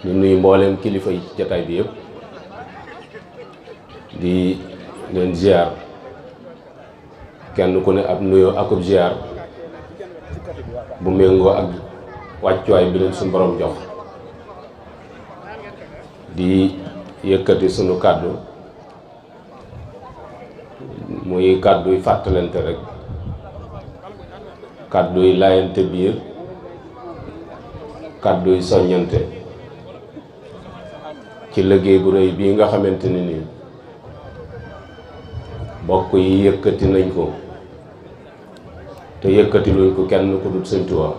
ñu nuyu mboolem kilifa yi ci jataay bi yëpp di leen ziar kenn ku ne ab nuyoo akub ziar bu méngoo ak wàccuwaay bi leen suñu borom jox di yëkkati sunu kàddu muy kàdduy fàttalante rek kàdduy laayante biir kàdduy soññante ci liggéey bu rëy bii nga xamante ne nii bokk yi yëkkati nañ ko te yëkkati luñ ko kenn ku dul Sëñ Tuubaa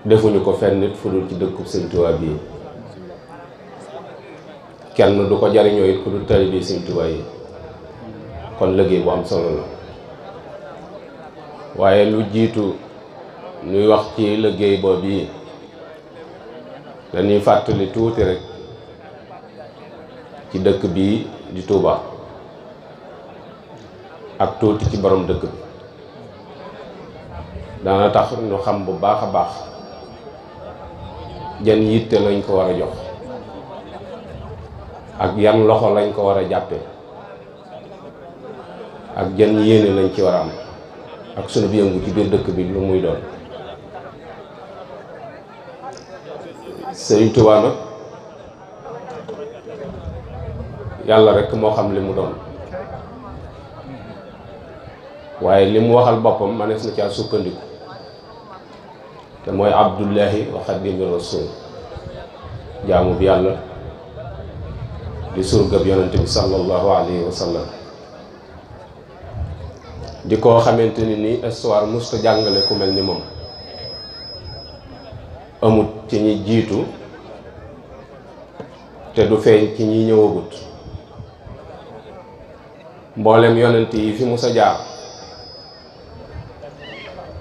defuñu ko fenn nit fu dul ci dëkkub Sëñ Tuubaa bii kenn du ko jariñoo it ku dul taalibe bi Sëñ Tuubaa yi kon liggéey bu am solo la waaye lu jiitu ñuy wax ci liggéey boobu yi dañuy fàttali tuuti rek ci dëkk bii di Touba ak tuuti ci borom dëkk bi dana tax ñu xam bu baax a baax jan yitte lañ ko war a jox ak yan loxo lañ ko war a jàppe ak jan yéene lañ ci war a am ak sunu yëngu ci biir dëkk bi lu muy doon. Sëriñ Tuubaa nag yàlla rekk moo xam li mu doon waaye li mu waxal boppam manees na caa sukkandiku te mooy abdullahi wa xaadimi rasul jaamu bi yàlla di surgab yonente bi sallallahu alayhi wa sallam di koo xamante ni histoire musta jàngale ku mel ni moom amut ci ñi jiitu te du feeñ ci ñi ñëwagut mboolem yonent yi fi musa jaar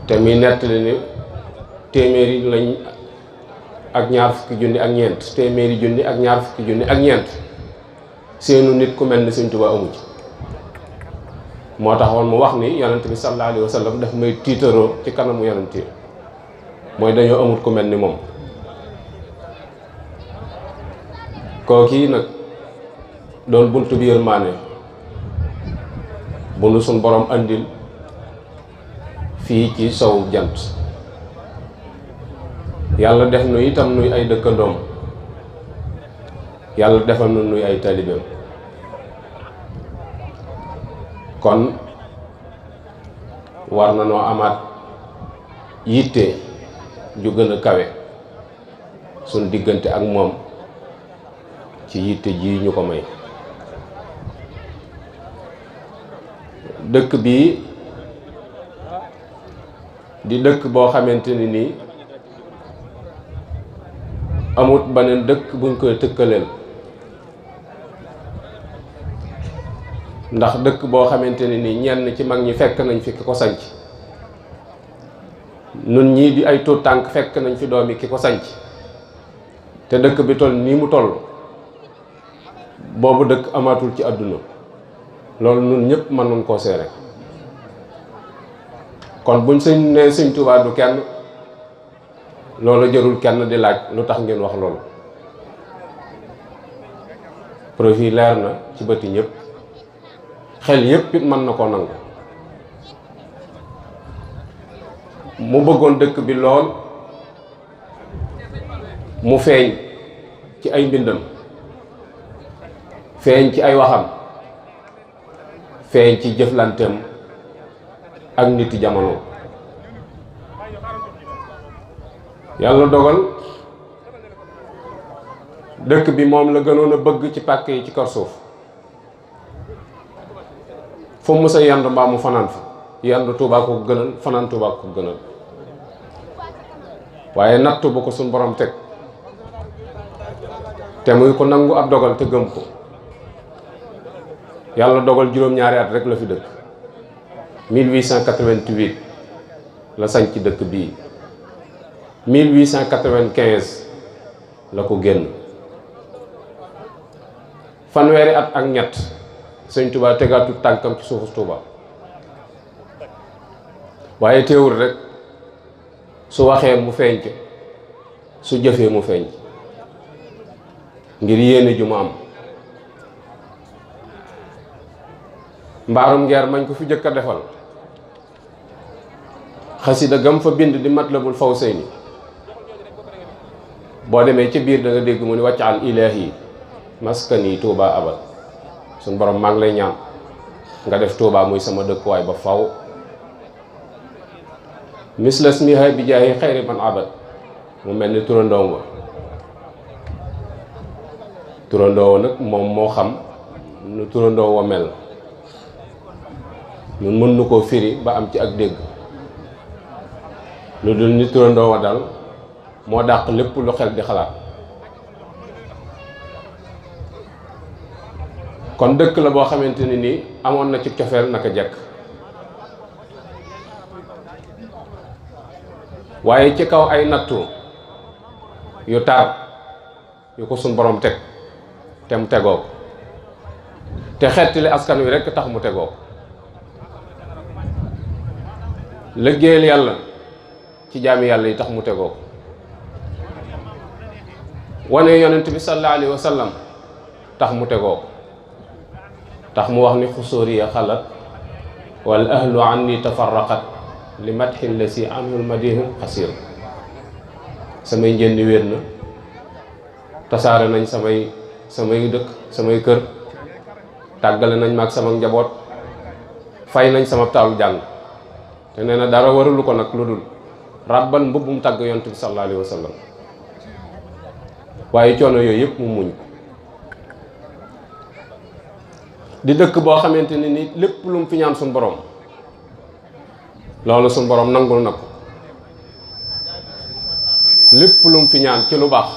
te muy nettali ni téeméeri lañ ak ñaar fukki junni ak ñeent téeméeri junni ak ñaar fukki junni ak ñeent seenu nit ku mel ni Sëñ Tuubaa amu ci moo taxoon mu wax ni yonent bi sallallahu alayhi wa sallam daf may tiitaroo ci kanamu yonent yi mooy dañoo amut ku mel ni moom kookii nag doon buntu bi yërmaane bu nu suñ borom andil fii ci sowu jant yàlla def nu itam nuy ay dëkkandoom yàlla defal nu nuy ay taalibeem kon war na noo amaat yitte ju gën a kawe suñ diggante ak moom ci yitte ji ñu ko may dëkk bii di dëkk boo xamante ni nii amut beneen dëkk buñ koy tëkkaleel ndax dëkk boo xamante ni nii ñenn ci mag ñi fekk nañ fi ki ko sanc nun ñii di ay tuut tànk fekk nañ fi doomi ki ko sanc te dëkk bi toll nii mu toll boobu dëkk amaatul ci àdduna loolu nun ñëpp mën nañ koo seere kon buñ sëñ ne Sëñ Tuubaa du kenn loolu jarul kenn di laaj lu tax ngeen wax loolu profil leer na ci bëti ñëpp xel yëpp it mën na koo nangu mu bëggoon dëkk bi lool mu feeñ ci ay mbindam feeñ ci ay waxam feeñ ci jëflanteem ak niti jamono yàlla dogal dëkk bi moom la gënoon a bëgg ci pàkk yi ci kaw suuf fu mu sa yendu mbaa mu fanaan fa yendu Tuubaa ko gënal fanaan Tuubaa ko gënal waaye nattu bu ko suñ borom teg te muy ko nangu ab dogal te gëm ko yàlla dogal juróom-ñaari at rek la fi dëkk 1888 la sañ ci dëkk bii 1895 la ko génn fanweeri at ak ñett Sëñ Tuubaa tegaatu tànkam ci suufu Tuubaa waaye teewul rek su waxee mu feeñ ca su jëfee mu feeñ ngir yéene ju mu am. mbaarum ngeer mañ ko fi jëkk a defal xasida gam fa bind di Matlabul Fawzayni boo demee ci biir da nga dégg mu ni wàccal ilaahi maskani Touba abad. suñ borom maa ngi lay ñaan nga def Touba muy sama dëkkuwaay ba faw. mislas miha bi jaayi xayri man abad. mu mel ni turandoo wa nag moom moo xam nu turandoo wa mel ñun mën nu koo firi ba am ci ak dégg lu dul ni turandoo wa dal moo dàq lépp lu xel di xalaat. kon dëkk la boo xamante ni nii amoon na ci cofeel naka jekk waaye ci kaw ay nattu yu tar yu ko suñ borom teg te mu tegoo ko te xettali askan wi rekk tax mu tegoo ko liggéeyal yàlla ci jaami yàlla yi tax mu tegoo ko wane yonent bi sallallahu alayhi wa sallam tax mu tegoo ko tax mu wax ni xusóoriya xalat wal ahlu anni tafarraqat li matxin la si anhul madihu xasir. samay njëndi wér na tasaare nañ samay dëkk samay kër tàggale nañ ma ak sama njaboot fay nañ sama taalu jàng te nee na dara warulu ko nag lu dul ràbbal mbubbum tàgg yonent bi sallallahu alayhi wa sallam. waaye coono yooyu yëpp mu muñ ko di dëkk boo xamante ni lépp lu mu fi ñaan suñ borom loolu suñ borom nangul na ko. lépp lu mu fi ñaan ci lu baax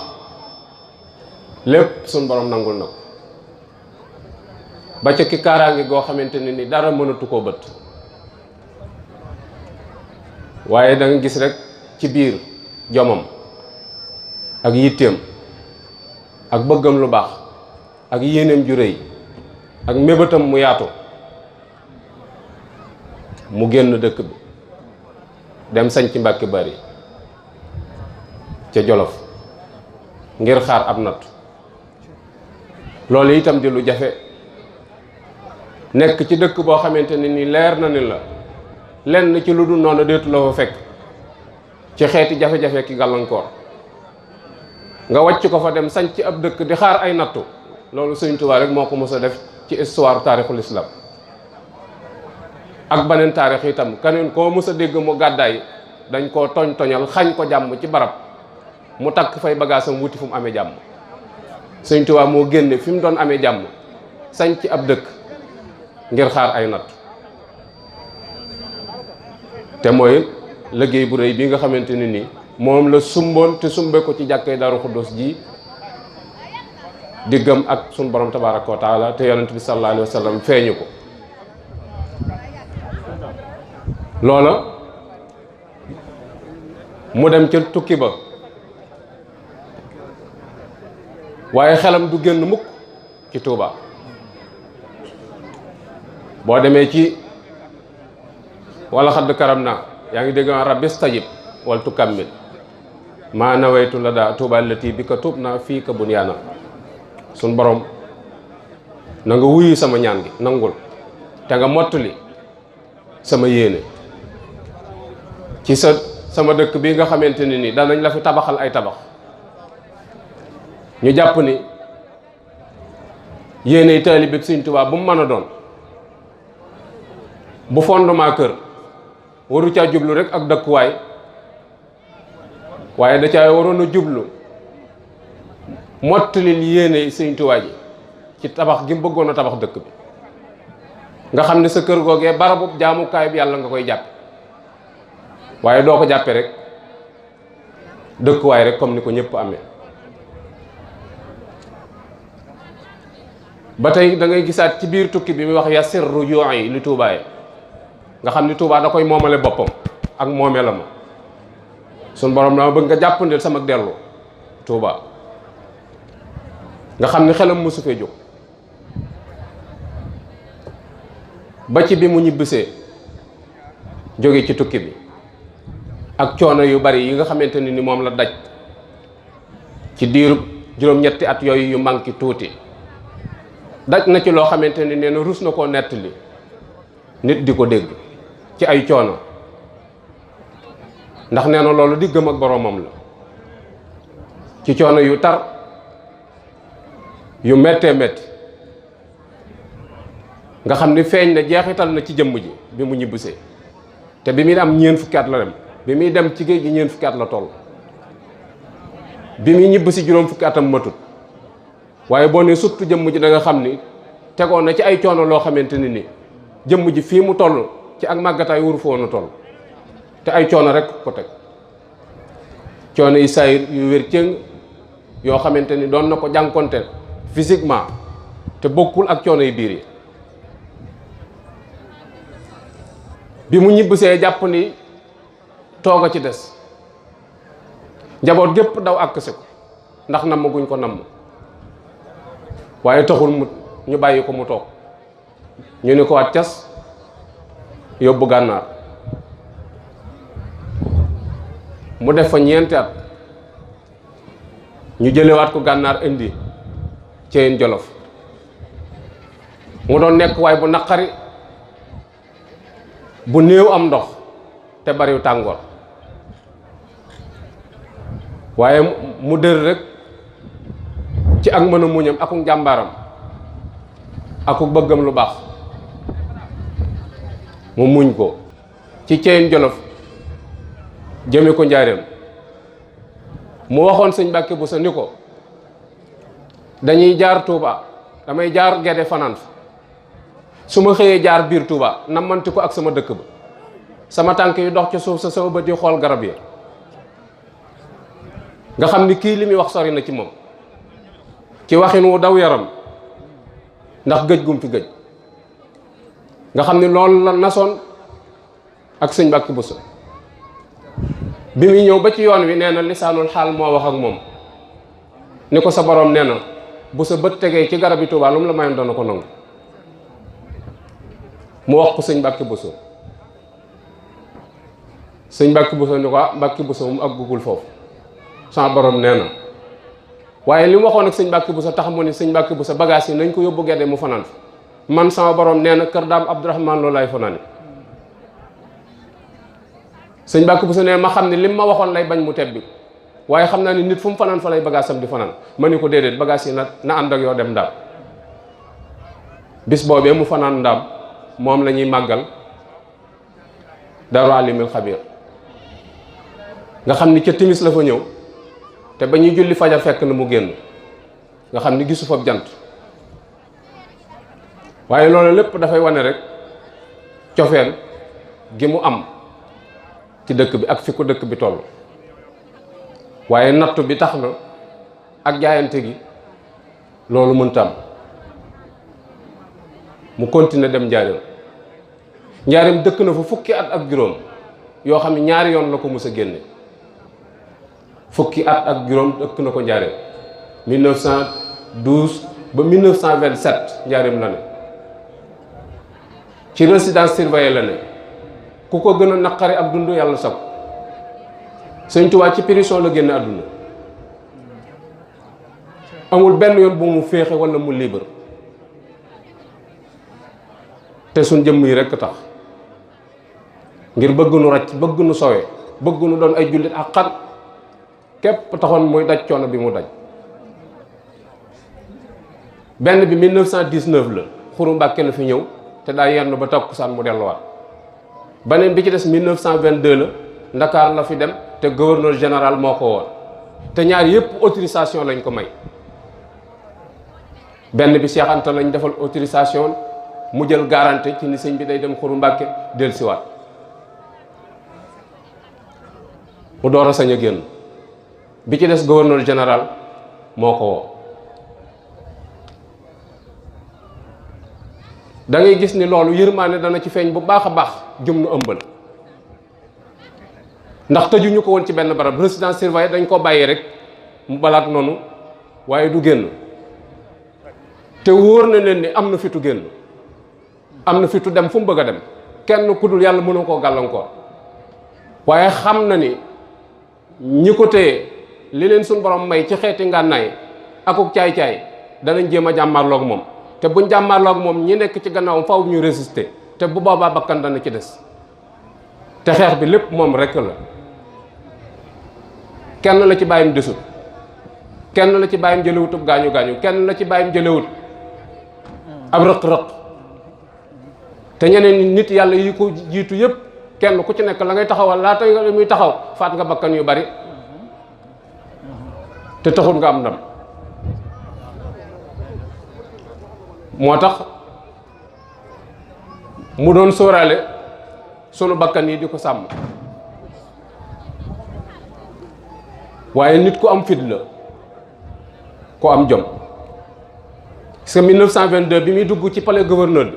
lépp suñ borom nangul na ko ba ca ki kaaraange goo xamante ne ni dara mënatu koo bët. waaye da nga gis rek ci biir jomam ak yitteem ak bëggam lu baax ak yéeneem ju rëy ak mébétam mu yaatu mu génn dëkk bi dem sañ ci Mbàkke Bari ca Jolof ngir xaar ab natt. loolu itam di lu jafe nekk ci dëkk boo xamante ne ni leer na ni la lenn ci lu dul noonu deetu la fa fekk ci xeeti jafe-jafe ki gàllankoor nga wàcc ko fa dem sañ ci ab dëkk di xaar ay nattu. loolu Sëriñ Tuubaa rek moo ko mës a def ci histoire taarixul islam ak beneen taarix itam keneen koo mës a dégg mu gàddaay dañ koo toñal xañ ko jàmm ci barab mu takk fay bagaasam wuti fu mu amee jàmm. Sëriñ Tuubaa moo génne fi mu doon amee jàmm sañ ci ab dëkk ngir xaar ay natt te mooy liggéey bu rëy bi nga xamante ne ni moom la sumboon te sumbe ko ci jàkkee Daaru Xudoos ji diggam ak sun borom tabaaraka wa taala te yonent bi sallallahu alayhi wa sallam feeñu ko. loola mu dem ca tukki ba waaye xelam du génn mukk ci Touba. boo demee ci wala xadd karam na yaa ngi dégg rabbi stajib wal tukammil maa nawaytu la daa Touba lati bi ka tuub na fii ka bunyaana. sun borom na nga wuyu sama ñaan gi nangul te nga mottali sama yéene ci sama dëkk bi nga xamante ne ni danañ la fi tabaxal ay tabax ñu jàpp ni yéene taalibe Sëriñ Tuubaa bu mu mën a doon bu fondement kër waru caa jublu rek ak dëkkuwaay waaye da caa waroon a jublu mottalil yéene Sëriñ Tuubaa ji ci tabax gi mu bëggoon a tabax dëkk bi nga xam ne sa kër googee barabu jaamukaay bi yàlla nga koy jàppe waaye doo ko jàppe rek dëkkuwaay rek comme ni ko ñëpp amee. ba tey da ngay gisaat ci biir tukki bi muy wax yasir ruju'i li Tuubaa yi nga xam ni Tuubaa da koy moomale boppam ak moomee la ma suñ borom dama bëgg nga jàppandil sama dellu Tuubaa nga xam ni xelam mosu fee jóg ba ci bi mu ñibbisee jóge ci tukki bi ak coono yu bari yi nga xamante ni moom la daj ci diirub juróom-ñetti at yooyu yu manqué tuuti daj na ci loo xamante ni nee na rus na koo nettali nit di ko dégg ci ay coono, ndax nee na loolu diggam ak boroomam la, ci coono yu tar yu méttee métti nga xam ni feeñ na jeexital na ci jëmm ji bi mu ñibbisee. te bi muy am ñeent fukki at la dem, bi muy dem ci géej gi ñeent fukki at la toll, bi muy ñibbisi juróom fukki atam matut. waaye boo ne surtout jëmm ji da nga xam ni tegoon na ci ay coono loo xamante ni jëmm ji fii mu toll ci ak màggataay wuru fa woon a toll, te ay coono rek ko teg, coono yi saayir yu wér cëng yoo xamante ni doon na ko jànkonte physiquement te bokkul ak coono yi biir yi. bi mu ñibbisee jàpp ni toog a ci des, njaboot gépp daw àkkse ko ndax namm guñ ko namm, waaye taxul mu ñu bàyyi ko mu toog. ñu ni ko waat cas yóbbu gànnaar, mu def fa ñeenti at, ñu jëlewaat ko gànnaar indi Ceyeen Jolof. mu doon nekk waay bu naqari, bu néew am ndox te bariw tàngoor, waaye mu dër rek ci ak mën a muñam akuk njàmbaaram akuk bëggam lu baax, mu muñ ko ci Ceyeen Jolof jëme ko njaareem. mu waxoon sëñ Mbàkke Buso ni ko dañuy jaar Touba, damay jaar Gede fanaan fa, su ma xëyee jaar biir Touba nammanti ko ak sama dëkk ba, sama tànk yi dox ci suuf sa sama bët yi xool garab yi, nga xam ni kii li muy wax sori na ci moom ci waxin wu daw yaram ndax gëj gum fi gëj. nga xam ni loolu la nasoon ak sëñ Mbàkke Buso. bi muy ñëw ba ci yoon wi nee na lisaanul xaal moo wax ak moom ni ko sa borom nee na bu sa bët tegee ci garab yi Touba lu mu la mayoon dana ko nangu. mu wax ko sëñ Mbàkke Buso. sëñ Mbàkke Buso ni ko Mbàkke Buso mu àggugul foofu, sama borom nee na. waaye li mu waxoon ak sëñ Mbàkke Buso tax mu ni sëñ Mbàkke Buso bagage yi nañ ko yóbbu Gede mu fanaan fa, man sama borom nee na kër daam Abdourahmane loolu laay fanaani. sëñ Mbàkke Buso nee ma xam ne lim ma waxoon lay bañ mu tebbi, waaye xam naa ni nit fu mu fanaan fa lay bagage am di fanaan. ma ni ko déedéet, bagage yi na ànd ak yoo dem Ndaam. bis boobee mu fanaan Ndaam moom la ñuy màggal Daaru Alimul Xabiir, nga xam ni ca timis la fa ñëw, te ba ñuy julli fajar fekk na mu génn, nga xam ni gisu fa jant. waaye loolu lépp dafay wane rek cofeel gi mu am ci dëkk bi ak fi ko dëkk bi toll. waaye nattu bi tax na ak jaayante gi loolu mënta am, mu continuer dem njaareem dëkk na fa fukki at ak juróom yoo xam ne ñaari yoon la ko mës a génne. fukki at ak juróom dëkk na ko njaareem 1912 ba 1927 njaareem la ne, ci résidence surveillée la ne. ku ko gën a naqari ak dund yàlla sab sëñ Tuubaa ci prison la génn àdduna, amul benn yoon bu mu féexe walla mu libre, te suñ jëmm yi rekk tax, ngir bëgg nu racc, bëgg nu sowe, bëgg nu doon ay jullit ak xat képp taxoon muy daj coono bi mu daj. benn bi 1919 la Xuru Mbàkke la fi ñëw te daa yenn ba takkusaan mu delluwaat. beneen bi ci des 1922 la Ndakaar la fi dem te gouverneur général moo ko woon, te ñaar yëpp autorisation lañ ko may. benn bi Cheikh Anta lañ defal autorisation mu jël garantie ci ni sëñ bi day dem Xuru Mbàkke dellusiwaat, mu door a sañ a génn. bi ci des gouverneur général moo ko woo. da ngay gis ni loolu yërmaane dana ci feeñ bu baax a baax jëm nu ëmbal, ndax tëjuñu ko woon ci benn barab, résidence surveillée dañ ko bàyyi rek mu balaat noonu, waaye du génn. te wóor na leen ni am na fitu génn, am na fitu dem fu mu bëgg a dem, kenn ku dul yàlla mënoo koo gàllankoor. waaye xam na ni ñi ko téye li leen suñ borom may ci xeeti ngànnaay akuk caay-caay danañ jéem a jàmmarloog moom te buñ jàmmarloog moom ñi nekk ci gannaawam faw ñu résister te bu boobaa bakkan dana ci des te xeex bi lépp moom rekk la kenn la ci bàyyim desut kenn la ci bàyyim jëlewutub gaañu gaañu kenn la ci bàyyim jëlewut ab rëq-rëq te ñeneen nit yàlla yi ko jiitu yépp kenn ku ci nekk la ngay taxawal laata muy taxaw faat nga bakkan yu bari te taxul nga am ndam moo tax mu doon sóoraale sunu bakkan yi di ko sàmm waaye nit ku am fit la ku am jom parce que 1922 bi muy dugg ci palais gouverneur bi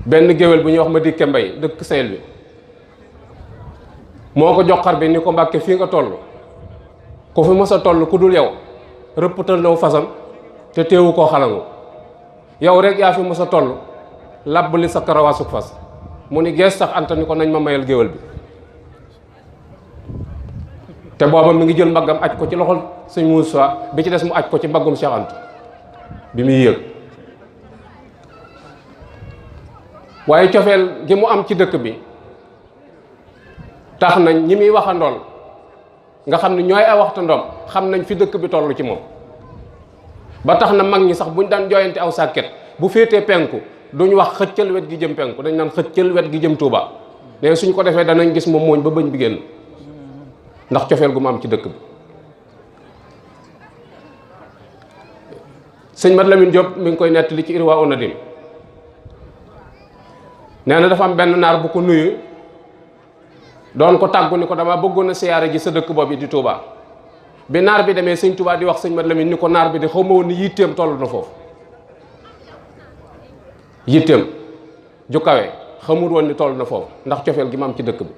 benn géwél bu ñuy wax ma dikke mbay dëkk Saint-Louis moo ko jox xar bi ni ko Mbàkke fii nga toll ku fi mos a toll ku dul yow rëppatal law fasam te teewu koo xalangu yow rek yaa fi mos a toll làbb li sa karawaasuk fas mu ni gees sax anta ni ko nañ ma mayal géwél bi te booba mi ngi jël mbaggam aj ko ci loxol sëñ Moussa bi ci des mu aj ko ci mbaggum Cheikh Anta bi muy yëg waaye cofeel gi mu am ci dëkk bi tax nañ ñi muy waxandool nga xam ne ñooy ay waxtandoom xam nañ fi dëkk bi toll ci moom ba tax na mag ñi sax buñ daan jooyante aw sàkket bu féetee penku duñ wax xëccal wet gi jëm penku dañ naan xëccal wet gi jëm Touba ne suñ ko defee danañ gis moom mooñ ba bëñ bi génn ndax cofeel gu mu am ci dëkk bi sëñ Mat Lamine Diop mi ngi koy nettali ci Irwa Onadim nee na dafa am benn naar bu ko nuyu doon ko tàggu ni ko dama bëggoon a siyaare ji sa dëkk boobu di Touba bi naar bi demee sëñ Touba di wax sëñ Mat Lamine ni ko naar bi di xaw ma woon ni yitteem toll na foofu yitteem ju kawe xamul woon ni toll na foofu ndax cofeel gi ma am ci dëkk bi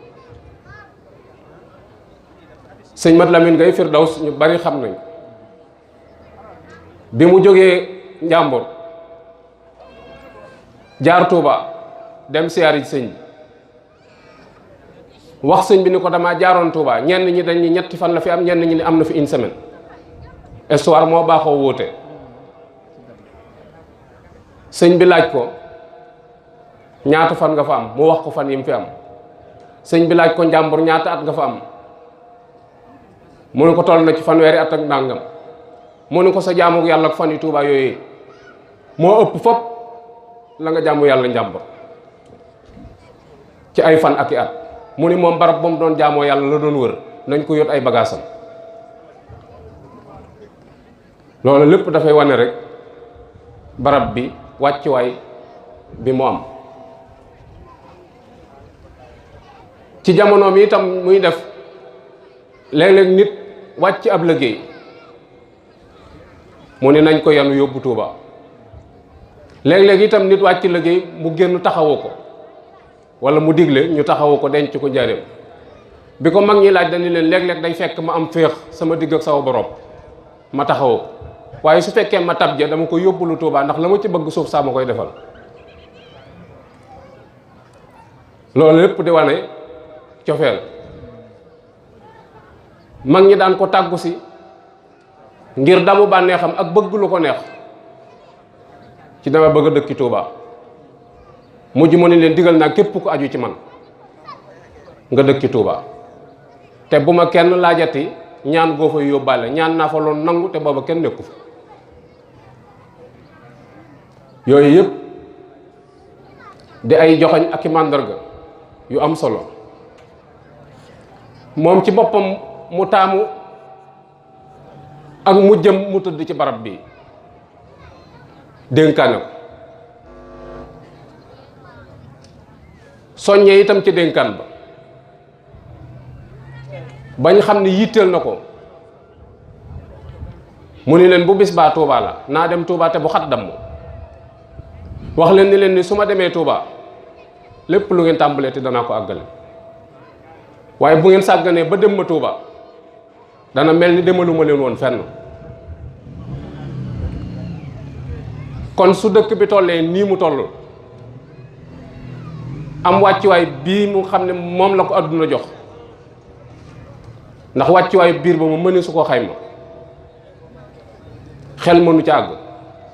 sëñ Mat Lamine Gaye Firdaws ñu bari xam nañ bi mu jógee Njàmbur jaar Touba dem siyaare ji sëñ bi wax sëñ bi ni ko damaa jaaroon Touba ñenn ñi dañ ni ñetti fan la fi am ñenn ñi ni am na fi une semaine histoire moo baaxoo wóote sëñ bi laaj ko ñaata fan nga fa am mu wax ko fan yi mu fi am sëñ bi laaj ko Njàmbur ñaata at nga fa am mu ne ko toll na ci fanweeri at ak ndàngam mu ne ko sa jaamu yàlla ak fan yi Touba yooyu moo ëpp fop la nga jaamu yàlla Njàmbur ci ay fan ak i at mu ni moom barab ba mu doon jaamoo yàlla la doon wër nañ ko yot ay bagaasam loolu lépp dafay wane rek barab bi wàccuwaay bi mu am ci jamono mi itam muy def léeg-léeg nit wàcc ab liggéey mu ni nañ ko yanu yóbbu Tuuba léeg-léeg itam nit wàcc liggéey mu génn taxawu ko wala mu digle ñu taxawu ko denc ko njaareem bi ko mag ñi laaj dañu leen léeg-léeg day fekk ma am féex sama digg ak sama borom ma taxawu ko waaye su fekkee ma tab ja dama ko yóbbulu Tuuba ndax la ma ci bëgg suuf saa ma koy defal loolu lépp di wane cofeel mag ñi daan ko tàggu si ngir damu bànneexam ak bëgg lu ko neex ci dama bëgg a dëkki Tuuba mujj mu ne leen digal naa képp ku aju ci man nga dëkki Tuuba te bu ma kenn laajati ñaan goo fa yóbbaale ñaan naa fa loon nangu te booba kenn nekku fa yooyu yëpp di ay joxoñ ak i màndarga yu am solo moom ci boppam mu taamu ak mu jëm mu tëdd ci barab bi dénkaane ko soññee itam ci dénkaan ba bañ xam ne yitteel na ko mu ni leen bu bis baa Tuuba la naa dem Tuuba te bu xat damm wax leen ni leen ni su ma demee Tuuba lépp lu ngeen tàmbalee te danaa ko àggale waaye bu ngeen sàgganee ba dem ma Tuuba dana mel ni demaluma leen woon fenn kon su dëkk bi tollee nii mu toll am wàccuwaay bii mu xam ne moom la ko àdduna jox ndax wàccuwaayu biir ba mu mënee su ko xayma xel mënu ca àgg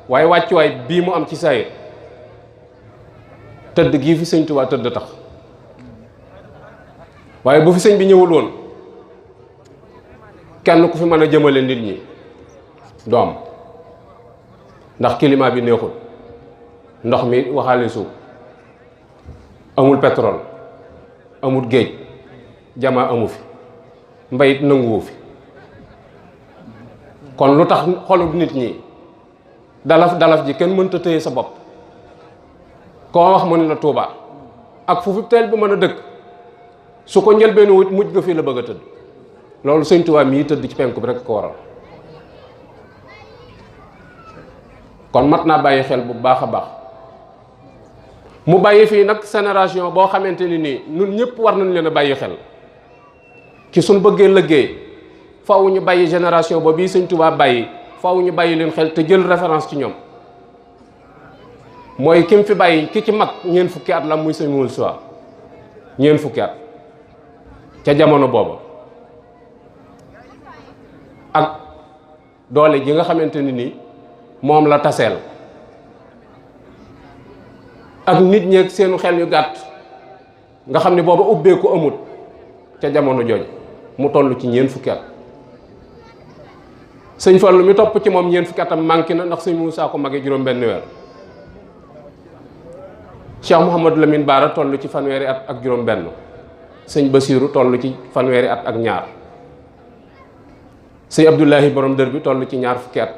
waaye wàccuwaay bii mu am ci saayir tëdd gii fi sëñ Tuubaa tëdd tax waaye bu fi sëñ bi ñëwul woon kenn ku fi mën a jëmale nit ñi doom ndax climat bi neexul ndox mi waxaale suuf amul pétrole amul géej jamaa amu fi mbayit nanguwu fi kon lu tax xolub nit ñi dalaf ji kenn mënta téye sa bopp koo wax mu ne la Tuuba ak fu fi teel bi mën a dëkk su ko njëlbeenu wut mujj ga fii la bëgg a tëdd loolu sëñ Tuuba mii tëdd ci penku bi rek ko waral kon mat naa bàyyi xel bu baax a baax mu bàyyi fii nag génération boo xamante ni nii ñun ñëpp war nañ leen a bàyyi xel ci suñ bëggee liggéey faaw ñu bàyyi génération boobu bii sëñ Tuuba bàyyi faaw ñu bàyyi leen xel te jël référence ci ñoom mooy kim fi bàyyi ki ci mag ñeent fukki at la muy sëñ Moussa ñeent fukki at ca jamono booba ak doole ji nga xamante ni nii moom la taseel ak nit ñeeg seenu xel yu gàtt nga xam ne booba ubbeeku amut ca jamono jooju mu toll ci ñeent fukki at sëñ Fallu mi topp ci moom ñeent fukki atam manqué na ndax sëñ Moussa ko magee juróom benn weer Cheikh Mouhamadou Lamine Bara toll ci fanweeri at ak juróom benn sëñ Basiiru toll ci fanweeri at ak ñaar sëñ Abdoulahi borom dër bi toll ci ñaar fukki at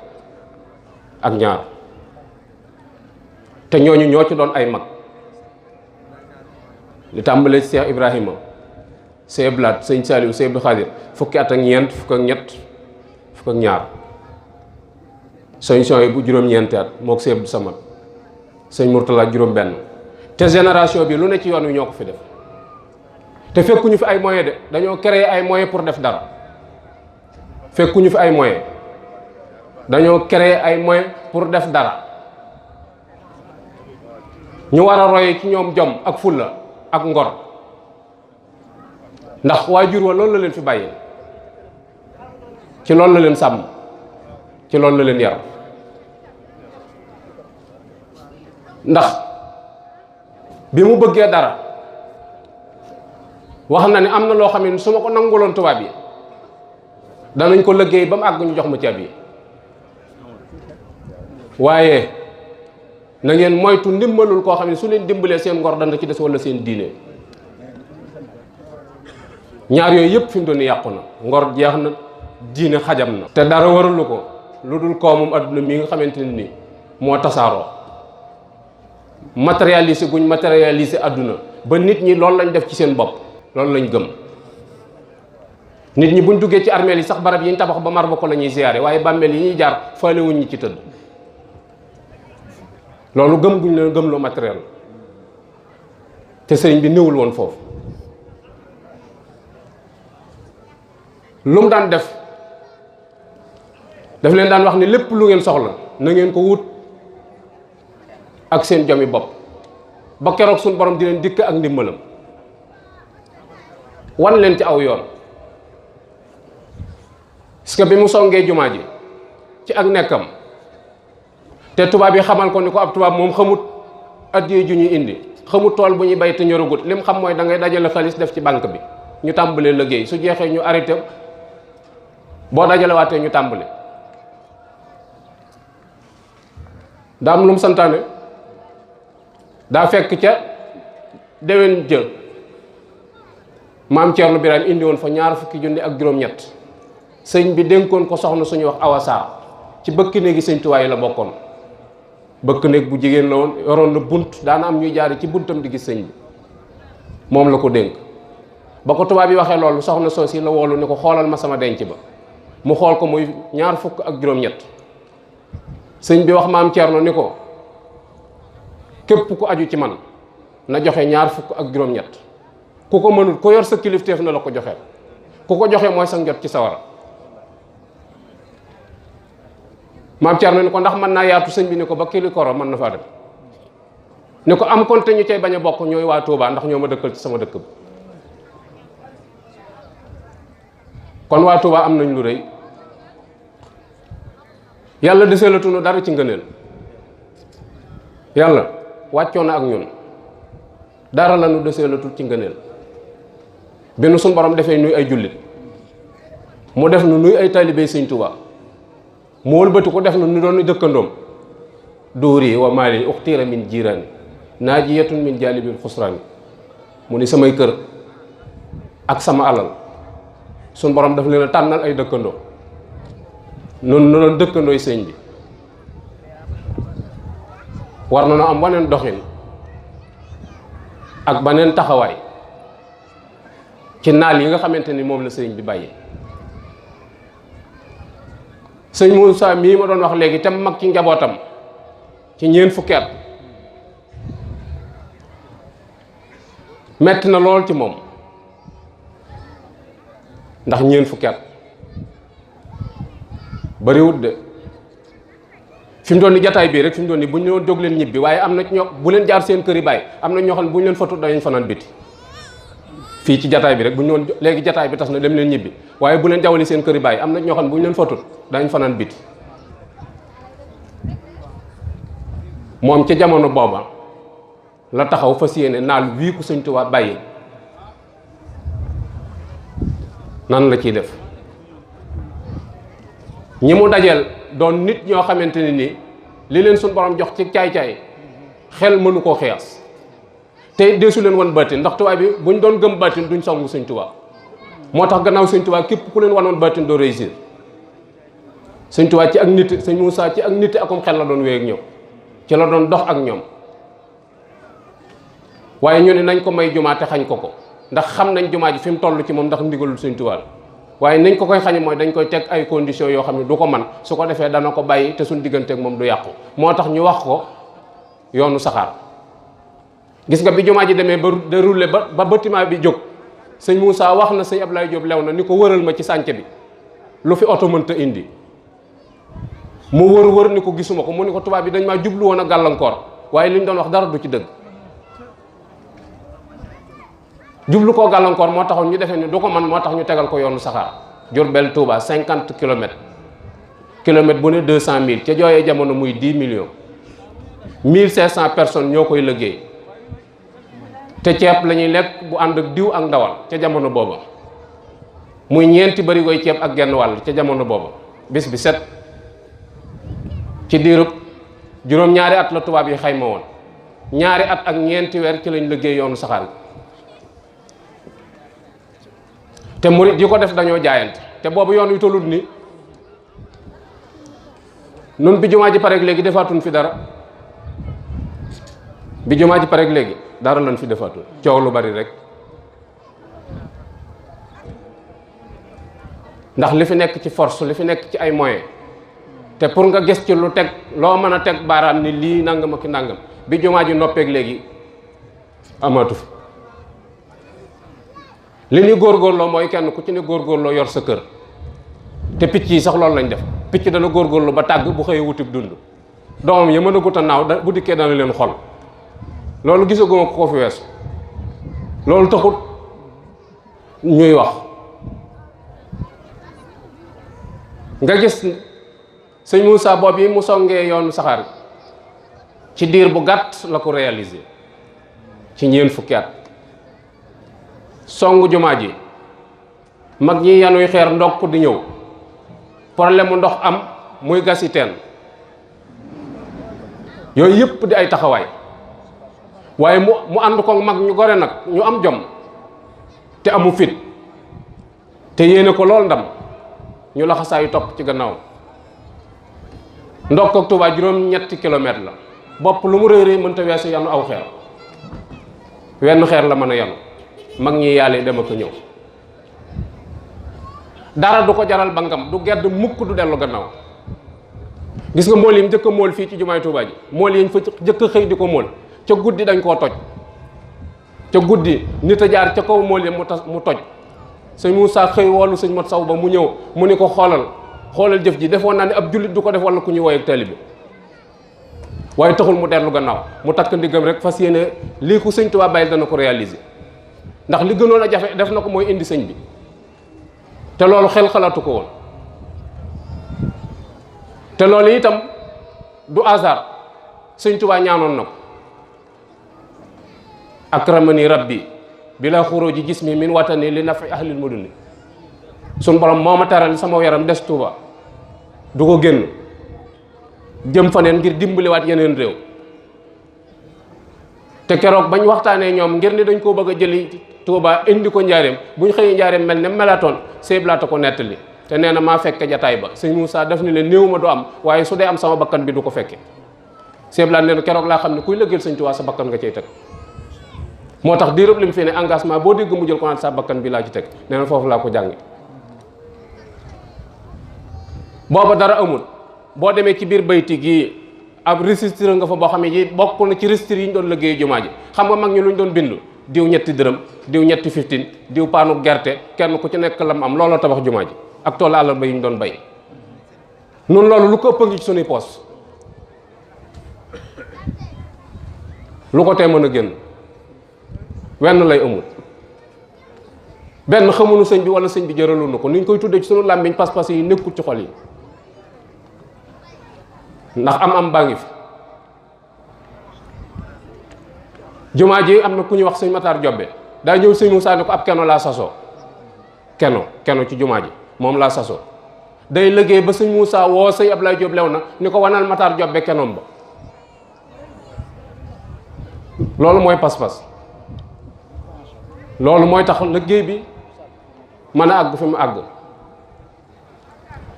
ak ñaar te ñooñu ñoo ci doon ay mag li tàmbalee Cheikh Ibrahima sëñ Blaat sëñ Saliou sëñ Abdou Khadir fukki at ak ñeent fukk ak ñett fukk ak ñaar sëñ Soy bu juróom-ñeenti at mook sëñ Abdou Samad sëñ Mourtala juróom benn te génération bi lu ne ci yoon wi ñoo ko fi def te fekkuñu fi ay moyens de dañoo créer ay moyens pour def dara fekkuñu fi ay moyens dañoo créer ay moyens pour def dara ñu war a roy ci ñoom jom ak fulla ak ngor ndax waajur wa loolu la leen fi bàyyi ci loolu la leen sàmm ci loolu la leen yar ndax bi mu bëggee dara wax na ne am na loo xam ne su ma ko nanguloon tubaab yi danañ ko liggéey ba mu àgg ñu jox ma caabi yi waaye na ngeen moytu ndimbalul koo xam ne su leen dimbalee seen ngor dana ci des walla seen diine ñaar yooyu yëpp fi mu doon yàqu na ngor jeex na diine xajam na te dara waralu ko lu dul koomum adduna mi nga xamante ne ni moo tasaaroo matérialiser guñ matérialiser adduna ba nit ñi loolu lañ def ci seen bopp loolu lañ gëm nit ñi buñ duggee ci armeel yi sax barab yi ñu tabax ba mar ba ko la ñuy ziyaare waaye bàmmeel yi ñuy jaar faale wuñ ñi ci tëdd loolu gëm guñ leen gëm loo matériel te sëriñ bi néewul woon foofu lu mu daan def daf leen daan wax ni lépp lu ngeen soxla na ngeen ko wut ak seen jomi bopp ba keroog suñu borom di leen dikk ak ndimbalam wan leen ci aw yoon parce que bi mu songee jumaa ji ci ak nekkam te tubaab yi xamal ko ni ko ab tubaab moom xamut addiya ju ñuy indi xamut tool bu ñuy bay te ñoragut lim xam mooy da ngay dajale xaalis def ci banque bi ñu tàmbalee liggéey su jeexee ñu arrêté boo dajale waatee ñu tàmbale daa am lu mu santaane daa fekk ca déwén jë maam Thierno Birahim indi woon fa ñaar fukki junni ak juróom-ñett sëñ bi dénkoon ko soxna suñuy wax Awa Sarr ci bëkk néegi sëñ Tuubaa yi la bokkoon bëkk néeg bu jigéen la woon yoroon na bunt daana am ñuy jaari ci buntam di gis sëñ bi moom la ko dénk ba ko tubaab yi waxee loolu soxna soos yi la woolu ni ko xoolal ma sama denc ba mu xool ko muy ñaar fukk ak juróom-ñett sëñ bi wax maam Thierno ni ko képp ku aju ci man na joxe ñaar fukk ak juróom-ñett ku ko mënul ku yor sa kilifteef na la ko joxeel ku ko joxe mooy sa njot ci sawara maam Thierno ni ko ndax mën naa yaatu sëñ bi ni ko ba Kilikoro mën na faa dem ni ko am konte ñu cay bañ a bokk ñooy waa Touba ndax ñoo ma dëkkal ci sama dëkk bi kon waa Touba am nañ lu rëy yàlla deseelatuñu dara ci ngëneel yàlla wàccoo na ak ñun dara la nu deseelatul ci ngëneel bi nu suñ borom defee nuy ay jullit mu def nu nuy ay taalibey Sëñ Touba mu wëlbati ko def na nu doon dëkkandoom duuri wa maali uxtiira min jiiraani naajiyatun min jaalibil xusraani mu ni samay kër ak sama alal suñ borom daf leen a tànnal ay dëkkandoo noonu nu doon dëkkandooy sëñ bi war na noo am waneen doxin ak baneen taxawaay ci naal yi nga xamante ni moom la sëñ bi bàyyi sëñ Moussa mii ma doon wax léegi te mag ci njabootam ci ñeent fukki at metti na lool ci moom ndax ñeent fukki at bariwut de fi mu doon ni jataay bii rek fi mu doon ni bu ñu doon jóg leen ñibbi waaye am na ñoo bu leen jaar seen kër yi bàyyi am na ñoo xam ne bu ñu leen fatut dañuy fanaan biti fii ci jataay bi rek bu ñu doon léegi jataay bi tas na dem leen ñibbi waaye bu leen jawali seen kër yi bàyyi am na ñoo xam ne bu ñu leen fatut dañ fanaan biti moom ca jamono booba la taxaw fas yéene naal wii ku Sëñ Tuubaa bàyyi nan la ciy def ñi mu dajeel doon nit ñoo xamante ne ni li leen suñ borom jox ci caay-caay xel mënu koo xiyaas te deesu leen wan baatin ndax tubaab bi buñ doon gëm baatin duñ songu Sëñ Tuubaa moo tax gannaaw Sëñ Tuubaa képp ku leen wanoon baatin doo réussir Sëñ Tuubaa ci ak nit Sëñ Muusaa ci ak nit akum xel la doon wéy ak ñoom ci la doon dox ak ñoom waaye ñu ne nañ ko may jumaa te xañ ko ko ndax xam nañ jumaa ji fi mu toll ci moom ndax ndigalul Sëñ Tuubaa la waaye nañ ko koy xañe mooy dañ koy teg ay conditions yoo xam ne du ko man su ko defee dana ko bàyyi te suñ digganteeg moom du yàqu moo tax ñu wax ko yoonu saxaar gis nga bi jumaa ji demee ba déroulé ba bâtiment bi jóg Sëñ Moussa wax na Sëñ Ablaye Diop lew na ni ko wëral ma ci sànce bi lu fi oto mënta indi mu wër ni ko gisuma ko mu ni ko tubaab bi dañ maa jublu woon a gàllankoor waaye li ñu doon wax dara du ci dëgg jublu koo gàllankoor moo taxoon ñu defee ni du ko man moo tax ñu tegal ko yoonu saxaar Diourbel Touba 50 kilomètres kilomètre bu ne 200 000 ca jooyee jamono muy 10 millions 1500 personnes ñoo koy liggéey te ceeb la ñuy lekk bu ànd ak diw ak ndawal ca jamono booba muy ñeenti bari koy ceeb ak genn wàll ca jamono booba bis bi set ci diirub juróom-ñaari at la tubaab yi xayma woon ñaari at ak ñeenti weer ci lañ liggéey yoonu saxaar gi te murit yi ko def dañoo jaayante te boobu yoon wi tollut ni nun bi jumaa ji pareeg léegi defaatuñ fi dara bi jumaa ji pareeg léegi dara lañ fi defaatuñ coow lu bari rek ndax li fi nekk ci force li fi nekk ci ay moyens te pour nga gis ci lu teg loo mën a teg baaraam ni lii nangam ak nangam bi jumaa ji noppeeg léegi amaatu fi li ñuy góorgóorloo mooy kenn ku ci ne góorgóorloo yor sa kër te picc yi sax loolu lañ def picc dana góorgóorlu ba tàgg bu xëyee wutib dund doomam ya mën a gut a naaw bu dikkee dana leen xol loolu gisaguma ko fi weesu loolu taxut ñuy wax nga gis Sëñ Moussa boobu yi mu songee yoonu saxaar ci diir bu gàtt la ko réaliser ci ñeent fukki at songu jumaa ji mag ñi yanuy xeer ndokk di ñëw problème mu ndox am muy gasi teen yooyu yëpp di ay taxawaay waaye mu ànd ko mag ñu gore nag ñu am jom te amu fit te yéene ko lool ndam ñu laxasaayu topp ci gannaaw ndokk ak Tuubaa juróom-ñetti kilomètre la bopp lu mu rëy rëy mënta weesu yanu aw xeer wenn xeer la mën a yanu mag ñi yàlla dem ak ñëw dara du ko jaral bangam du gedd mukk du dellu gannaaw gis nga mool yi njëkk a mool fii ci jumaay Tuubaa ji mool yi ñu fa njëkk a xëy di ko mool ca guddi dañ koo toj ca guddi nit a jaar ca kaw mool yi mu toj Sëñ Moussa xëy woolu Sëñ Mat Saw ba mu ñëw mu ni ko xoolal jëf ji defoon naa ne ab jullit du ko def wala ku ñuy woy ak taalibe waaye taxul mu dellu gannaaw mu takk ndiggam rek fas yéene lii ku Sëñ Tuubaa bàyyil dana ko réaliser ndax li gënoon a jafe def na ko mooy indi sëñ bi te loolu xel xalaatu ko woon. te loolu itam du hasard sëñ Tuubaa ñaanoon na ko akramani rabbi bila xuruji jismi min watani li nafi ahlil muduni suñ borom moo ma taral sama yaram des Tuubaa du ko génn jëm faneen ngir dimbaliwaat yeneen réew. te keroog bañ waxtaanee ñoom ngir ni dañ koo bëgg a jëli Tuubaa indi ko njaareem bu ñu xëyee njaareem mel ne melatoon seeblaata ko nettali te nee na maa fekke jataay ba sëñ Moussa def ni leen néew ma du am waaye su dee am sama bakkan bi du ko fekke seeblaat nee na keroog laa xam ne kuy lëggeel sëñ Tuubaa sa bakkan nga cay teg. moo tax diirëb li mu fi ne engagement boo dégg mu jël ko naan sa bakkan bi laa ci teg nee na foofu laa ko jàngi. booba dara amul boo demee ci biir bayti gii ab registre nga fa boo xam ne ji bokk na ci registre yi ñu doon liggéey jumaa ji xam nga mag ñi lu ñu doon bindu diw ñetti dërëm diw ñetti 15 diw paanu gerte kenn ku ci nekk lam am looloo tabax jumaa ji ak toolu àllarba yi ñu doon bay. nun loolu lu ko ëpp ngi ci sunuy poos lu ko tee mën a génn wenn lay amul benn xamuñu sëñ bi wala sëñ bi jëralu na ko ni ñu koy tuddee ci sunu làmmiñ pas-pas yi nekkul ci xol yi ndax am baa ngi fi. jumaa ji am na ku ñuy wax sëñ Matar Jobbe daa ñëw sëñ Moussa ne ko ab keno laa sasoo keno ci jumaa ji moom laa sasoo day liggéey ba sëñ Moussa woo sëñ Ablaye Diop lew na ni ko wanal Matar Jobbe kenoom ba. loolu mooy pas-pas loolu mooy tax liggéey bi mën a àgg fi mu àgg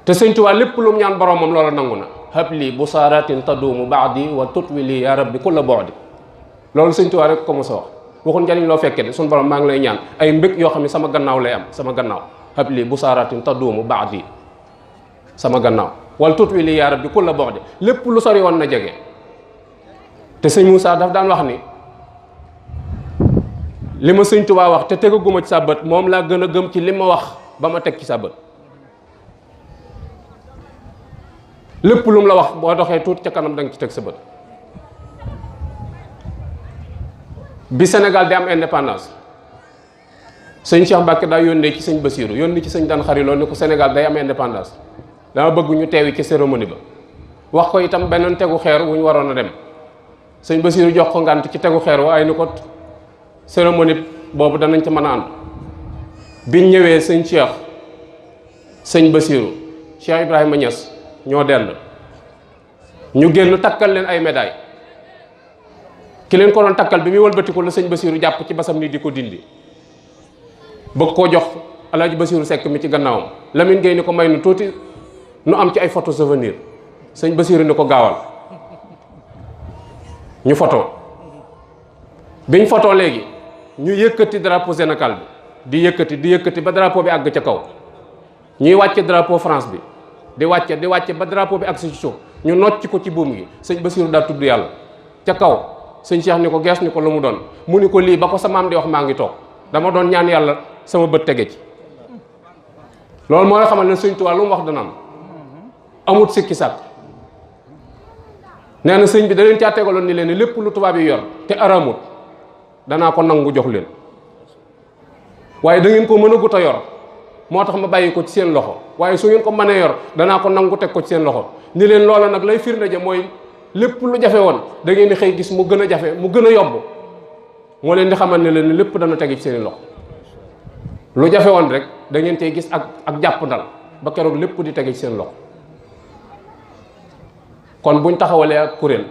te sëñ Tuubaa lépp lu mu ñaan boromam loolu nangu na. habli busaaratin taduumu baadi wa tutwili ya rabbi kulla boodi loolu sëñ Tuubaa rek ko mos a wax waxul njariñ loo fekkee de suñu borom maa ngi lay ñaan ay mbég yoo xam ne sama gannaaw lay am sama gannaaw habli busaaratin taduumu baadi sama gannaaw wal tutwili ya rabbi kulla boodi lépp lu sori woon na jege. te sëñ Moussa daf daan wax ni li ma sëñ Tuubaa wax te tegaguma ci sa bët moom laa gën a gëm ci li ma wax ba ma teg ci sa bët. lépp lu mu la wax boo doxee tuuti ca kanam da nga ci teg sa bët. bi Sénégal di am indépendance sëñ Cheikh Mbacke daa yónnee ci sëñ Bassirou yónni ci sëñ Dan Xariloo ni ko Sénégal day am indépendance dama bëgg ñu teewi ci cérémonie ba wax ko itam beneen tegu xeer wu ñu waroon a dem sëñ Bassirou jox ko ngànt ci tegu xeer wa ay ni ko cérémonie boobu danañ ci mën a ànd. biñ ñëwee sëñ Cheikh sëñ Bassirou Cheikh Ibrahima Niass ñoo dend ñu génn takkal leen ay médailles ki leen ko doon takkal bi muy wëlbatiku la sëñ Bassirou jàpp ci basam ni di ko dindi bëgg koo jox Alaaji Bassirou Seck mi ci gannaawam Lamine Gueye ni ko may nu tuuti nu am ci ay photo souvenir sëñ Bassirou ni ko gaawal ñu photo biñ photo léegi ñu yëkkati drapeau Sénégal bi di yëkkati ba drapeau bi àgg ca kaw ñuy wàcce drapeau France bi di wàcce ba drapeau bi ak si suuf ñu nocc ko ci buum gi sëñ Bassirou daa tudd yàlla ca kaw sëñ Cheikh ni ko gees ni ko lu mu doon mu ni ko lii ba ko sa maam di wax maa ngi toog dama doon ñaan yàlla sama bët tege ci. loolu mooy xamal ne sëñ Tuubaa lu mu wax dana am amut sikki sàkk nee na sëñ bi da leen caa tegaloon ni leen ni lépp lu tubaab yi yor te aramut danaa ko nangu jox leen waaye da ngeen ko mën a gut a yor moo tax ma bàyyi ko ci seen loxo waaye su ngeen ko mënee yor danaa ko nangu teg ko ci seen loxo ni leen loola nag lay firnde ja mooy lépp lu jafe woon da ngeen di xëy gis mu gën a jafe mu gën a yomb moo leen di xamal ne leen lépp dana tegi ci seen loxo lu jafe woon rek da ngeen cey gis ak jàpp ndal ba keroog lépp di tege ci seen loxo kon buñ taxawalee ak kuréel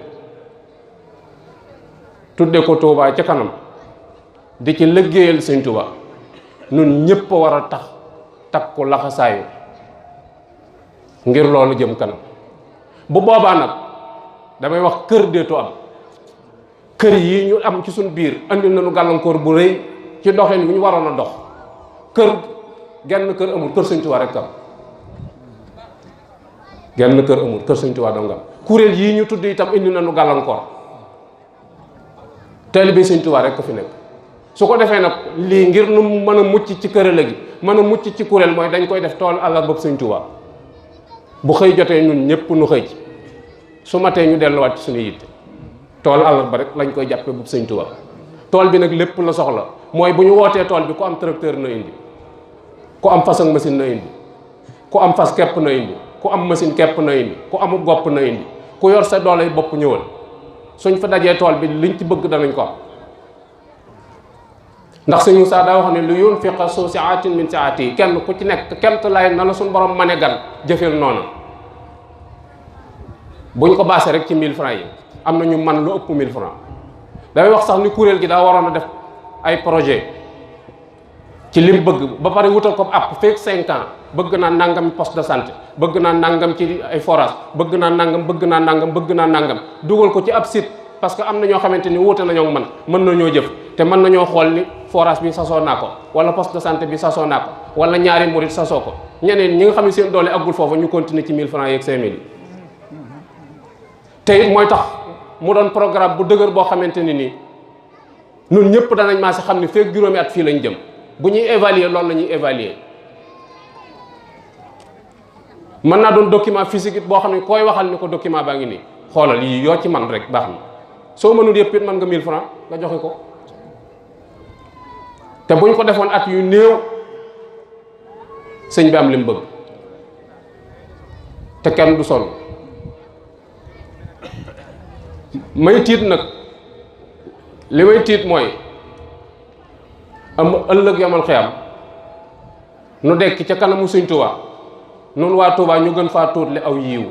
tudde ko Touba ca kanam di ci liggéeyal sëñ Touba nun ñëpp a war a tax takku laxasaayu ngir loolu jëm kanam bu boobaa nag damay wax kër deetu am kër yi ñu am ci suñ biir andi nañu gàllankoor bu rëy ci doxin wi ñu waroon a dox genn kër amul kër sëñ Touba rek am genn kër amul kër sëñ Touba dong am kuréel yii ñu tudd itam indi nañu gàllankoor taalibe sëñ Touba rek ko fi nekk su ko defee nag lii ngir nu mën a mucc ci kërale gi mën a mucc ci kuréel mooy dañ koy def tool àllar bopp sëñ Touba bu xëy jotee ñun ñëpp nu xëy ci su matee ñu delluwaat ci suñu yitte tool àllar ba rek lañ koy jàppe bu sëñ Touba tool bi nag lépp la soxla mooy bu ñu wootee tool bi ku am tracteur na indi ku am fas ak machine na indi, ku am fas képp na indi, ku am machine képp na indi, ku amul gopp na indi, ku yor sa doole bopp ñëwal. suñ fa dajee tool bi liñ ci bëgg danañ ko am. ndax sëñ Moussa daa wax ne lu yunfiqa su saatin min saati, kenn ku ci nekk kemt lay na la suñ borom mane gan jëfeel noona. buñ ko baasee rek ci 1000 francs yi am na ñu man lu ëpp 1000 francs. damay wax sax ni kuréel gi daa waroon a def ay projet ci lim bëgg ba pare wutal ko app feek 5 ans bëgg naa nangam poste de santé, bëgg naa nangam ci ay forage, bëgg naa nangam bëgg naa nangam dugal ko ci ab site. parce que am na ñoo xamante ni wuute nañoo man mën nañoo jëf te mën nañoo xool ni forage bi sasoo naa ko wala poste de santé bi sasoo naa ko wala ñaari murit sasoo ko. ñeneen ñi nga xam ne seen doole aggul foofu ñu continuer ci 1000 francs yeeg 5000 yi. te it mooy tax mu doon programme bu dëgër boo xamante ni nii ñun ñëpp danañ maa si xam ne feek juróomi at fii lañ jëm. bu ñuy évaluer loolu la ñuy évaluer. mën naa doon document physique it boo xam ne koy waxal ni ko document baa ngi nii xoolal yii yoo ci man rek baax na. soo mënul yëpp it mën nga 1000 francs nga joxe ko. te buñ ko defoon at yu néew sëñ bi am li mu bëgg te kenn du sonn. may tiit nag li may tiit mooy am ëllëg yamal xiyam nu dekk ca kanamu sëñ Tuubaa noonu waa Tuubaa ñu gën faa tuutle aw yiiw.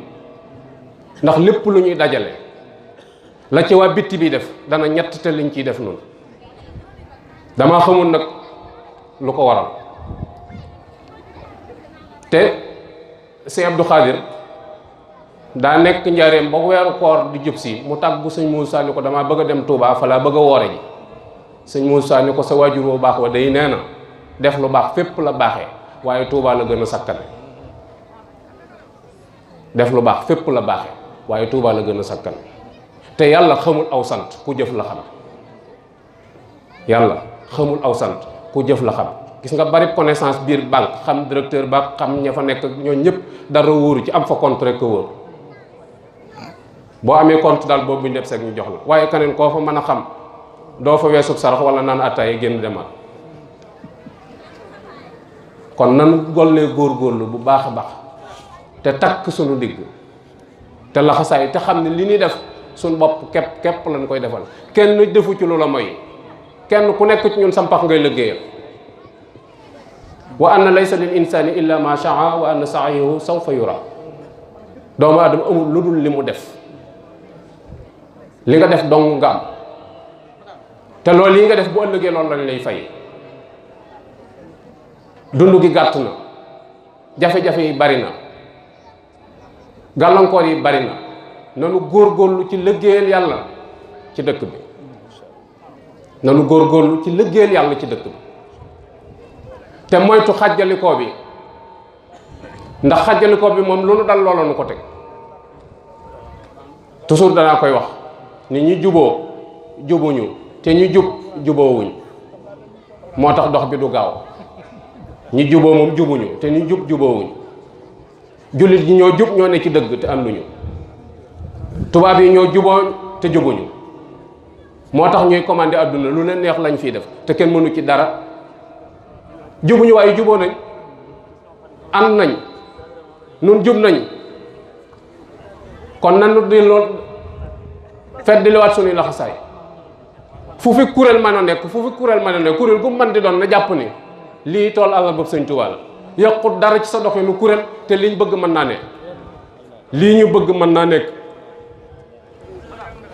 ndax lépp lu ñuy dajale la ci waa bitti bi def dana ñett te liñ ciy def noonu. damaa xamul nag lu ko waral. te sëñ Abdou Khadir daa nekk njaareem ba weeru koor di jub si mu tàggu sëñ Moussa ni ko damaa bëgg a dem Touba fa laa bëgg a woore ji. sëñ Moussa ni ko sa waajur bu baax wa day nee na def lu baax fépp la baaxee waaye Touba la gën a sakkane. def lu baax fépp la baaxee waaye Touba la gën a sakkan. te yàlla xamul aw sant ku jëf la xam. yàlla xamul aw sant ku jëf la xam. gis nga bari connaissance biir banque xam directeur ba xam ña fa nekk ñoo ñëpp dara wóoru ci am fa compte rek ko wóor. boo amee compte daal boobu buñ def seeg ñu jox la waaye keneen koo fa mën a xam doo fa weesub sarax wala naan attaay génn demal. kon nan gollee góorgóorlu bu baax a baax te takk suñu digg te laxasaay te xam ne li ñuy def suñu bopp képp lañ koy defal. kenn defu ci lu la moy kenn ku nekk ci ñun sampax ngay liggéeyal. wa anna laysa lil insani illa ma shaa wa anna sa'yahu sawfa yura. doomu aadama amul lu dul li mu def. li nga def dong nga am te loolu yi nga def bu ëllëgee loolu lañ lay fay. dund gi gàtt na jafe-jafe yi bari na gàllankoor yi bari na nanu góorgóorlu ci liggéeyal yàlla ci dëkk bi. nanu góorgóorlu ci liggéeyal yàlla ci dëkk bi te moytu xàjjalikoo bi ndax xàjjalikoo bi moom lu nu dal looloo nu ko teg. toujours danaa koy wax ni ñi juboo jubuñu te ñu jub juboowuñ moo tax dox bi du gaaw. ñi juboo moom jubuñu te ñu jub juboowuñ. jullit yi ñoo jub ñoo ne ci dëgg te ànduñu. tubaab yi ñoo juboo te jubuñu moo tax ñuy commandé àdduna lu leen neex lañ fiy def te kenn mënu ci dara. jubuñu waaye juboo nañ ànd nañ nun jub nañ kon nanu di lool fet di liwaat suñuy laxasaay. fu fi kuréel mën a nekk kuréel gu mën di doon na jàpp ni lii tool àll boobu sëñ Tuubaa la yàqut dara ci sa doxinu kuréel te liñ bëgg mën naa ne lii ñu bëgg mën naa nekk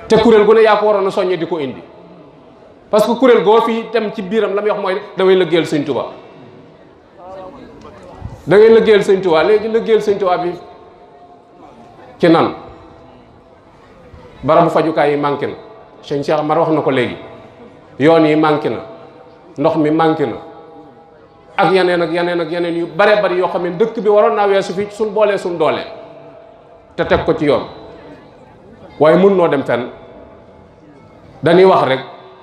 te kuréel gu ne yaa ko waroon a soññee di ko indi. parce que kuréel goo fii dem ci biiram la muy wax mooy damay liggéeyal sëñ Tuubaa. da ngay liggéeyal sëñ Tuubaa léegi liggéeyal sëñ Tuubaa bi ci nan barabu fajukaay yi manqué na sëñ Cheikh Amar wax na ko léegi yoon yi manqué na ndox mi manqué na ak yeneen yu bare bari yoo xam ne dëkk bi waroon naa weesu fi suñ boolee suñ doole te teg ko ci yoon waaye mun noo dem fenn dañuy wax rek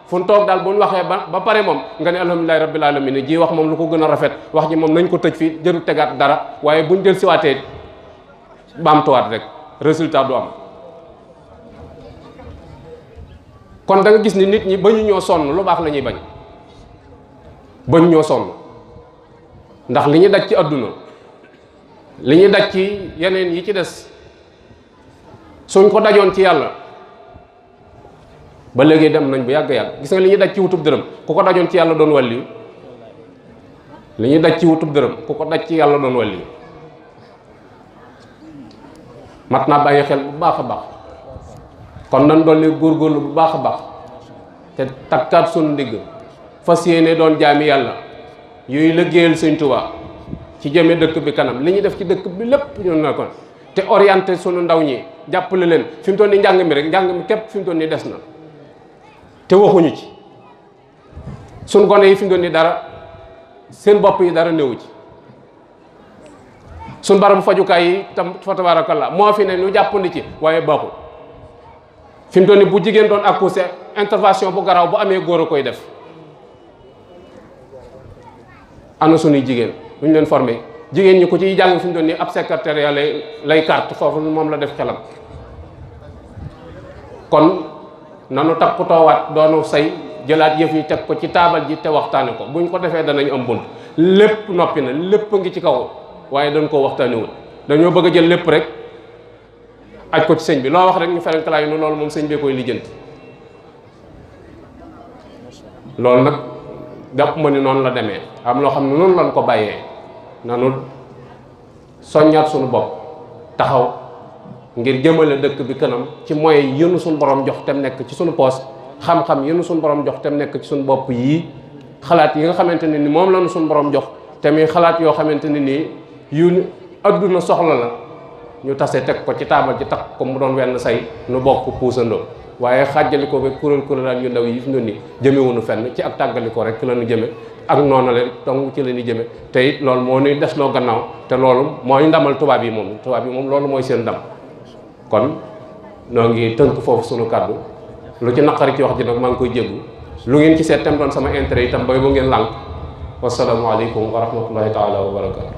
fu ñu toog daal bu ñu waxee ba pare moom nga ne alhamdulilahi rabbil alamin ji wax moom lu ko gën a rafet wax ji moom nañ ko tëj fii jëru tegaat dara waaye buñ del siwaatee baamtuwaat rek résultat du am. kon da nga gis ni nit ñi ba ñu ñoo sonn lu baax la ñuy bañ ñoo sonn ndax li ñu daj ci àdduna li ñu daj ci yeneen yi ci des suñ ko dajoon ci yàlla ba léegi dem nañ bu yàgg-yàgg. gis nga li ñuy daj ci wutub dërëm ku ko dajoon ci yàlla doon wàlliyu li ñuy daj ci wutub dërëm ku ko daj ci yàlla doon wàlliyu mat naa bàyyi xel bu baax a baax. kon nan doon góorgóorlu bu baax a baax te takkaat sunu ndigg fas yéene doon jaami yàlla yooyu liggéeyal Sëñ Tuubaa ci jëme dëkk bi kanam li ñuy def ci dëkk bi lépp ñu ne ko te orienté sunu ndaw ñi jàppale leen fi mu toll nii njàng mi rek njàng mi képp fi mu toll nii des na te waxuñu ci sunu gone yi fi mu toll nii dara seen bopp yi dara néewu ci sunu barabu fajukaay yi tam fa tabarakallah moo fi ne ñu jàppandi ci waaye baaxul fi mu toll nii bu jigéen doon accoucher intervention bu garaaw bu amee góor a koy def ana sunuy jigéen bu ñu leen formé jigéen ñi ko ciy jàng fi mu toll nii ab secrétaire lay carte foofu moom la def xelam. kon nanu takku toowaat doonu say jëlaat yëf yi teg ko ci taabal ji te waxtaane ko buñ ko defee danañ am bunt lépp noppi na lépp ngi ci kaw waaye dañ koo waxtaanewul dañoo bëgg a jël lépp rek aj ko ci sëñ bi loo wax rek ñu ferenkalaayu nu loolu moom sëñ bee koy lijjanti. loolu nag jàpp ma ni noonu la demee am loo xam ne noonu lañ ko bàyyee nanu soññaat suñu bopp taxaw ngir jëmale dëkk bi kanam ci moyens yënu suñu borom jox tem nekk ci suñu poos xam-xam yënu suñu borom jox tem nekk ci suñu bopp yii xalaat yi nga xamante ne ni moom lañu suñu borom jox te muy xalaat yoo xamante ne nii yu adduna soxla la ñu tase teg ko ci taabal ci takk ko mu doon wenn say nu bokk puusandoo waaye xàjjali ko ba kuréel yu ndaw yi fi noonu ni jëmewuñu fenn ci ak tàggali ko rek la ñu jëme ak noonu la donc ci la ñu jëme te it loolu moo ñuy desloo gannaaw te loolu mooy ndamal tubaab yi moom loolu mooy seen ndam. kon noo ngi tënk foofu sunu kàddu lu ci naqari ci wax ji nag maa ngi koy jéggu lu ngeen ci seet tam doon sama intérêt itam bay bu ngeen lànk wasalaamualeykum wa rahmatullahi taala wa barakatu